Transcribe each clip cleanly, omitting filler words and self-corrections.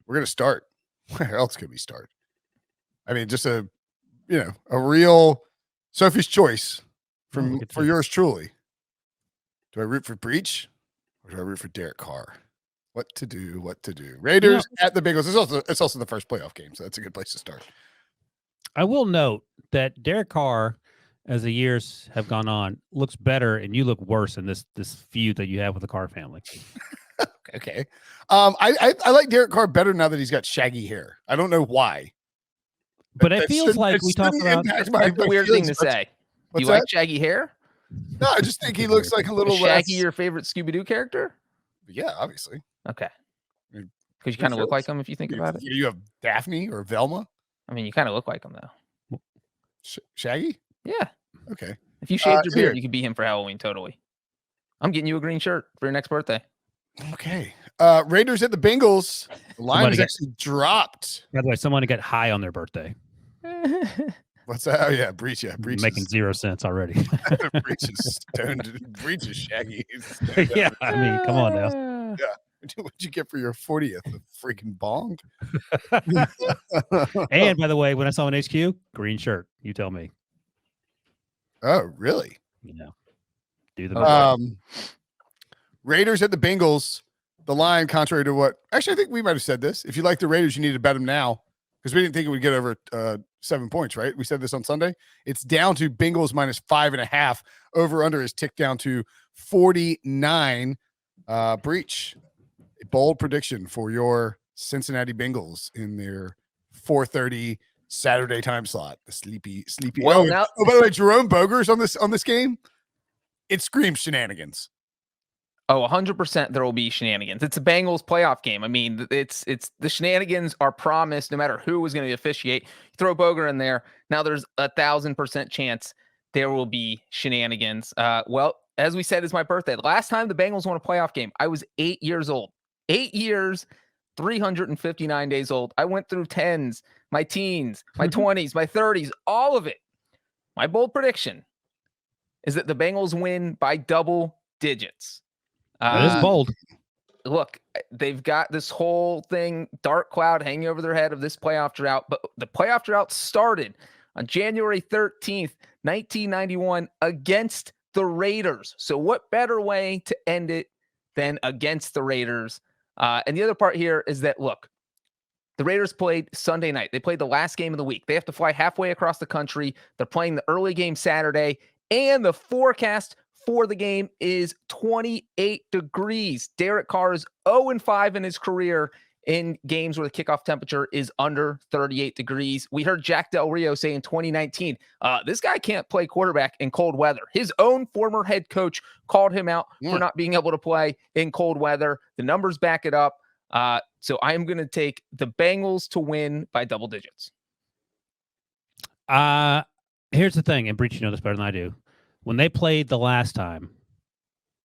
We're going to start. Where else could we start? I mean, just a real Sophie's choice for yours truly. Do I root for Breech or do I root for Derek Carr? What to do? Raiders at the Bengals. It's also the first playoff game, so that's a good place to start. I will note that Derek Carr, as the years have gone on, looks better, and you look worse in this feud that you have with the Carr family. Okay. I like Derek Carr better now that he's got shaggy hair. I don't know why. But it feels like we talk about that's a weird thing to say. Do you like shaggy hair? No, I just think he looks like a little Shaggy, your favorite Scooby-Doo character? Yeah, obviously. Okay. Because you kind of look like him if you think about it. You have Daphne or Velma? I mean, you kind of look like him, though. Shaggy? Yeah. Okay. If you shaved your beard, you could be him for Halloween, totally. I'm getting you a green shirt for your next birthday. Okay. Raiders at the Bengals. The line is actually dropped. By the way, someone got high on their birthday. What's that? Oh, yeah, Breech. Yeah, Breech making 0 cents already. Breech is stoned. Breech is shaggy. Yeah, I mean, come on now. Yeah. What'd you get for your 40th? A freaking bong? And by the way, when I saw an HQ, green shirt. You tell me. Oh, really? Do the Raiders at the Bengals. The line, contrary to what actually I think we might have said this. If you like the Raiders, you need to bet them now because we didn't think it would get over 7 points, right? We said this on Sunday. It's down to Bengals minus 5.5. Over under is ticked down to 49. Breech, a bold prediction for your Cincinnati Bengals in their 4:30 Saturday time slot. The sleepy. Well, by the way, Jerome Boger's on this game. It screams shenanigans. Oh, 100% there will be shenanigans. It's a Bengals playoff game. I mean, it's the shenanigans are promised no matter who is going to officiate. You throw Boger in there. Now there's 1,000% chance there will be shenanigans. Well, as we said, it's my birthday. The last time the Bengals won a playoff game, I was 8 years old. 8 years, 359 days old. I went through 10s, my teens, my 20s, my 30s, all of it. My bold prediction is that the Bengals win by double digits. That is bold. Look, they've got this whole thing, dark cloud hanging over their head of this playoff drought, but the playoff drought started on January 13th, 1991 against the Raiders. So what better way to end it than against the Raiders? And the other part here is that, look, the Raiders played Sunday night. They played the last game of the week. They have to fly halfway across the country. They're playing the early game Saturday, and the forecast for the game is 28 degrees. Derek Carr is 0-5 in his career in games where the kickoff temperature is under 38 degrees. We heard Jack Del Rio say in 2019, this guy can't play quarterback in cold weather. His own former head coach called him out for not being able to play in cold weather. The numbers back it up. So I am going to take the Bengals to win by double digits. Here's the thing, and Breech, you know this better than I do. When they played the last time,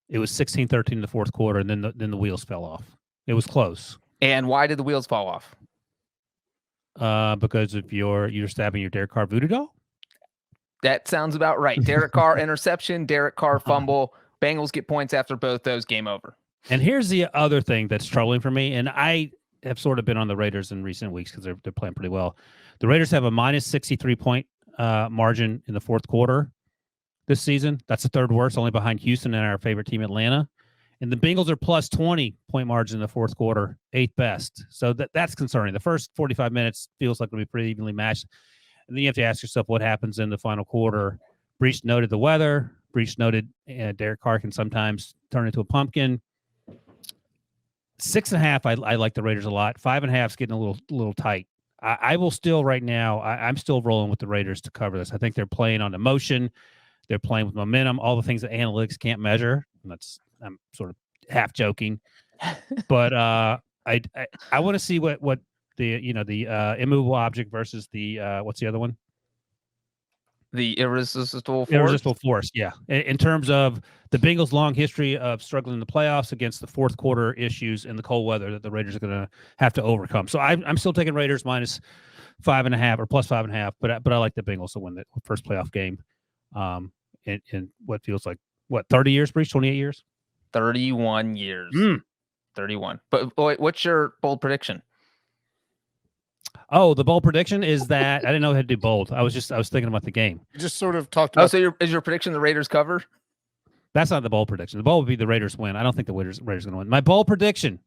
it was 16-13 in the fourth quarter, and then the wheels fell off. It was close. And why did the wheels fall off? Because of you're stabbing your Derek Carr voodoo doll? That sounds about right. Derek Carr interception, Derek Carr fumble. Bengals get points after both those, game over. And here's the other thing that's troubling for me, and I have sort of been on the Raiders in recent weeks because they're playing pretty well. The Raiders have a minus 63-point margin in the fourth quarter this season. That's the third worst, only behind Houston and our favorite team, Atlanta. And the Bengals are plus 20-point margin in the fourth quarter, 8th best. So that's concerning. The first 45 minutes feels like it'll be pretty evenly matched. And then you have to ask yourself what happens in the final quarter. Breech noted the weather. Breech noted Derek Carr can sometimes turn into a pumpkin. 6.5, I like the Raiders a lot. 5.5 is getting a little tight. I will still right now, I'm still rolling with the Raiders to cover this. I think they're playing on emotion. They're playing with momentum, all the things that analytics can't measure. And I'm sort of half joking, but I want to see what the immovable object versus the what's the other one? The irresistible force. Irresistible force, yeah. In terms of the Bengals' long history of struggling in the playoffs against the fourth quarter issues in the cold weather that the Raiders are going to have to overcome. So I'm still taking Raiders minus 5.5 or plus 5.5, but I like the Bengals to win the first playoff game. In what feels like 30 years, Breech, 28 years, 31 years, 31. But wait, what's your bold prediction? Oh, the bold prediction is that I didn't know how to do bold. I was thinking about the game. You just sort of talked Oh, about. so is your prediction the Raiders cover? That's not the bold prediction. The bold would be the Raiders win. I don't think the Raiders going to win. My bold prediction: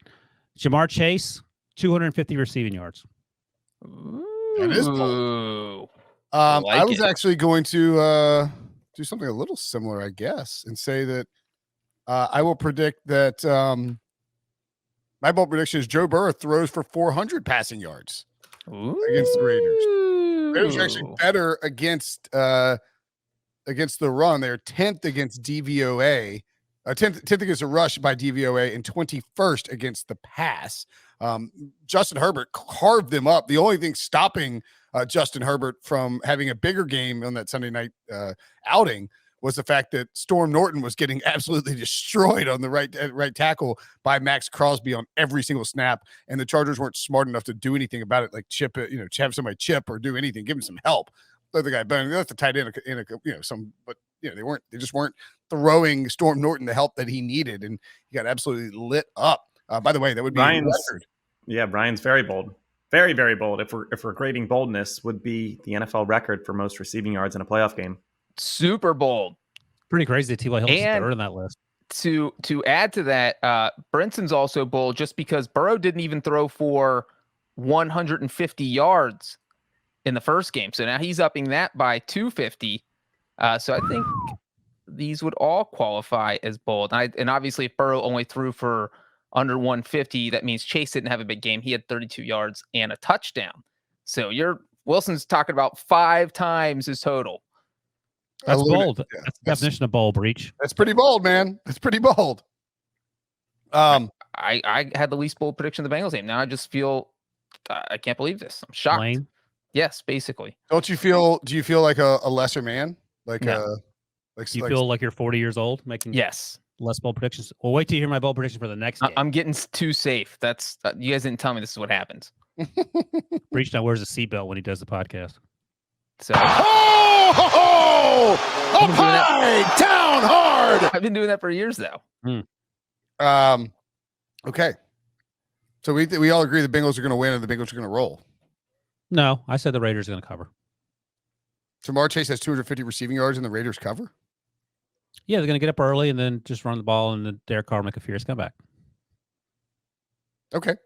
Jamar Chase, 250 receiving yards. That is bold. Ooh. I was it. actually going to do something a little similar, I guess, and say that I will predict that my bold prediction is Joe Burrow throws for 400 passing yards against the Raiders. Raiders are actually better against the run. They're 10th against DVOA, 10th against the rush by DVOA, and 21st against the pass. Justin Herbert carved them up. The only thing stopping Justin Herbert from having a bigger game on that Sunday night outing was the fact that Storm Norton was getting absolutely destroyed on the right tackle by Max Crosby on every single snap, and the Chargers weren't smart enough to do anything about it, like chip it, have somebody chip or do anything, give him some help. Let the guy, but they left the tight end but they just weren't throwing Storm Norton the help that he needed, and he got absolutely lit up. By the way, that would be a record. Yeah, Brian's very bold. Very, very bold. If we're grading boldness, would be the NFL record for most receiving yards in a playoff game. Super bold. Pretty crazy that T.Y. Hilton's third on that list. To add to that, Brinson's also bold just because Burrow didn't even throw for 150 yards in the first game. So now he's upping that by 250. So I think these would all qualify as bold. And obviously, if Burrow only threw for under 150, that means Chase didn't have a big game. He had 32 yards and a touchdown. So Wilson's talking about 5 times his total. That's bold. Yeah, that's the definition of bold, Breech. That's pretty bold, man. That's pretty bold. I had the least bold prediction of the Bengals game. Now I just feel I can't believe this. I'm shocked. Lame. Yes, basically. Do you feel like a lesser man? Like you feel like you're 40 years old making less bold predictions? Well, wait till you hear my bold prediction for the next game. I'm getting too safe. That's you guys didn't tell me this is what happens. Breech now wears a seatbelt when he does the podcast. So up high, down hard. I've been doing that for years though. Okay. So we all agree the Bengals are going to win and the Bengals are going to roll. No, I said the Raiders are going to cover. Jamar Chase has 250 receiving yards and the Raiders cover? Yeah, they're going to get up early and then just run the ball and then Derek Carr make a fierce comeback. Okay.